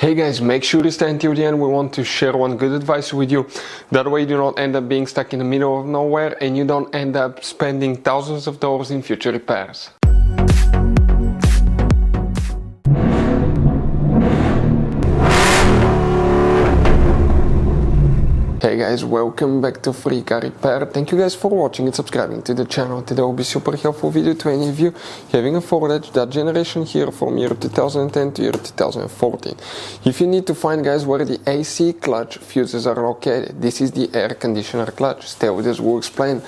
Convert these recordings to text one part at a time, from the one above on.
Hey guys, make sure to stay until the end. We want to share one good advice with you. That way you do not end up being stuck in the middle of nowhere and you don't end up spending thousands of dollars in future repairs. Hey guys, welcome back to Free Car Repair. Thank you guys for watching and subscribing to the channel. Today will be super helpful video to any of you having a Ford Edge, that generation here from year 2010 to year 2014. If you need to find guys where the AC clutch fuses are located, this is the air conditioner clutch. Stay with us, we'll explain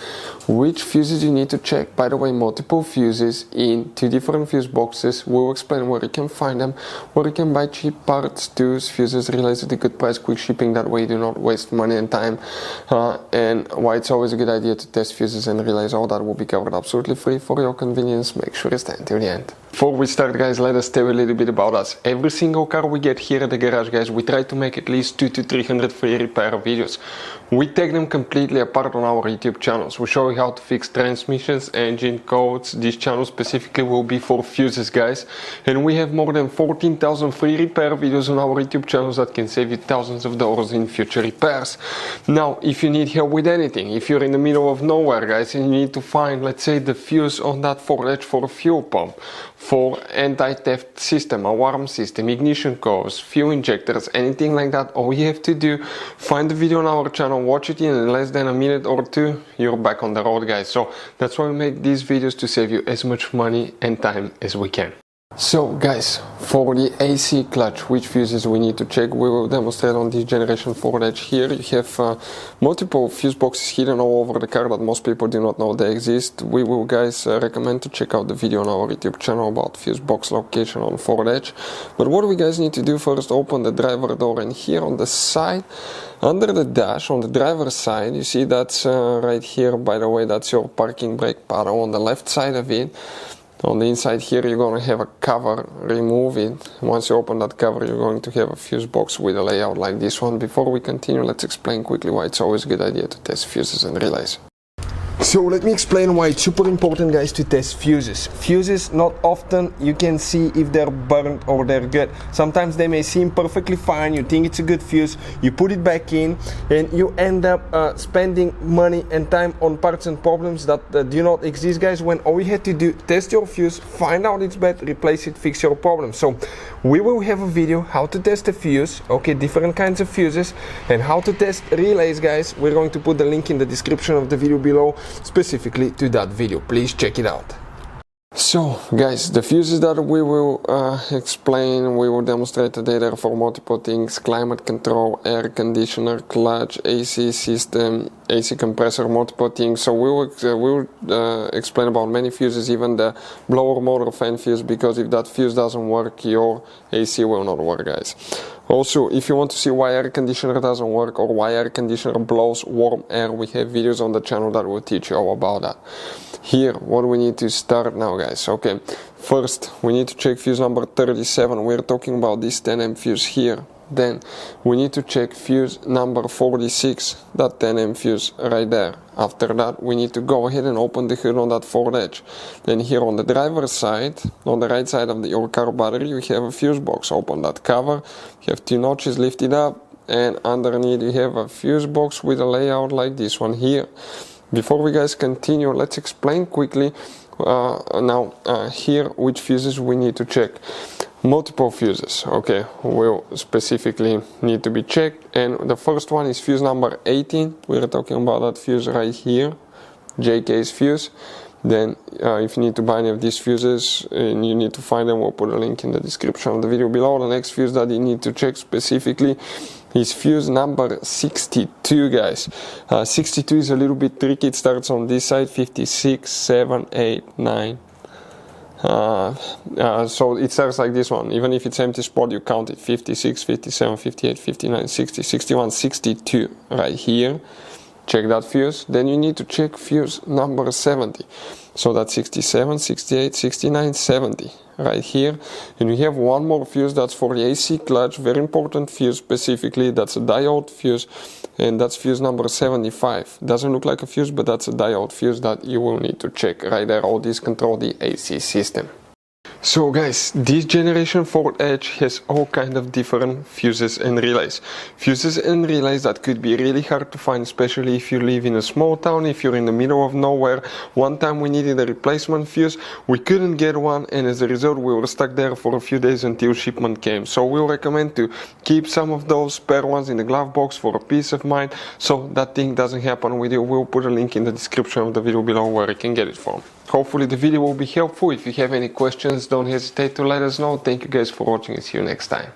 which fuses you need to check. By the way, multiple fuses in two different fuse boxes. We'll explain where you can find them, where you can buy cheap parts, tools, fuses, relays at a good price, quick shipping. That way you do not waste money and time, and why it's always a good idea to test fuses and relays. All that will be covered absolutely free for your convenience. Make sure you stay until the end. Before we start guys, let us tell you a little bit about us. Every single car we get here at the garage guys, we try to make at least 200 to 300 free repair videos. We take them completely apart on our YouTube channels. We show you how to fix transmissions, engine codes. This channel specifically will be for fuses guys, and we have more than 14,000 free repair videos on our YouTube channels that can save you thousands of dollars in future repairs. Now if you need help with anything, if you're in the middle of nowhere guys and you need to find, let's say, the fuse on that Ford Edge for a fuel pump, for anti-theft system, alarm system, ignition codes, fuel injectors, anything like that, all you have to do, find the video on our channel, watch it in less than a minute or two, you're back on the road guys. So that's why we make these videos, to save you as much money and time as we can. So guys, for the AC clutch, which fuses we need to check, we will demonstrate on this generation Ford Edge. Here you have multiple fuse boxes hidden all over the car that most people do not know they exist. We will guys recommend to check out the video on our YouTube channel about fuse box location on Ford Edge. But what we guys need to do first, open the driver door, and here on the side, under the dash, on the driver's side, you see that's right here, by the way, that's your parking brake paddle. On the left side of it, on the inside here, you're going to have a cover. Remove it. Once you open that cover, you're going to have a fuse box with a layout like this one. Before we continue, let's explain quickly why it's always a good idea to test fuses and relays. So let me explain why it's super important guys to test fuses. Fuses, not often you can see if they're burnt or they're good. Sometimes they may seem perfectly fine, you think it's a good fuse, you put it back in and you end up spending money and time on parts and problems that do not exist guys, when all you had to do, test your fuse, find out it's bad, replace it, fix your problem. So we will have a video how to test a fuse, okay, different kinds of fuses, and how to test relays guys. We're going to put the link in the description of the video below specifically to that video. Please check it out. So guys, the fuses that we will explain, we will demonstrate today, they're for multiple things: climate control, air conditioner, clutch, AC system, AC compressor, multiple things. So we will explain about many fuses, even the blower motor fan fuse, because if that fuse doesn't work, your AC will not work guys. Also, if you want to see why air conditioner doesn't work or why air conditioner blows warm air, we have videos on the channel that will teach you all about that. Here, what we need to start now guys. Okay, first we need to check fuse number 37. We're talking about this 10 amp fuse here. Then we need to check fuse number 46, that 10 amp fuse right there. After that, we need to go ahead and open the hood on that Ford Edge. Then here on the driver's side, on the right side of your car battery, you have a fuse box. Open that cover, you have two notches lifted up, and underneath you have a fuse box with a layout like this one here. Before we guys continue, let's explain quickly here which fuses we need to check. Multiple fuses, okay, will specifically need to be checked, and the first one is fuse number 18. We're talking about that fuse right here, J-case fuse. Then if you need to buy any of these fuses and you need to find them, we'll put a link in the description of the video below. The next fuse that you need to check specifically is fuse number 62 guys. 62 is a little bit tricky. It starts on this side, 56, 7, 8, 9. So it starts like this one. Even if it's empty spot, you count it: 56, 57, 58, 59, 60, 61, 62 right here. Check that fuse. Then you need to check fuse number 70. So that's 67, 68, 69, 70 right here. And we have one more fuse that's for the AC clutch, very important fuse specifically. That's a diode fuse, and that's fuse number 75. Doesn't look like a fuse, but that's a diode fuse that you will need to check right there. All these control the AC system. So guys, this generation Ford Edge has all kind of different fuses and relays. Fuses and relays that could be really hard to find, especially if you live in a small town, if you're in the middle of nowhere. One time we needed a replacement fuse, we couldn't get one, and as a result we were stuck there for a few days until shipment came. So we'll recommend to keep some of those spare ones in the glove box for a peace of mind, so that thing doesn't happen with you. We'll put a link in the description of the video below where you can get it from. Hopefully the video will be helpful. If you have any questions, don't hesitate to let us know. Thank you guys for watching and see you next time.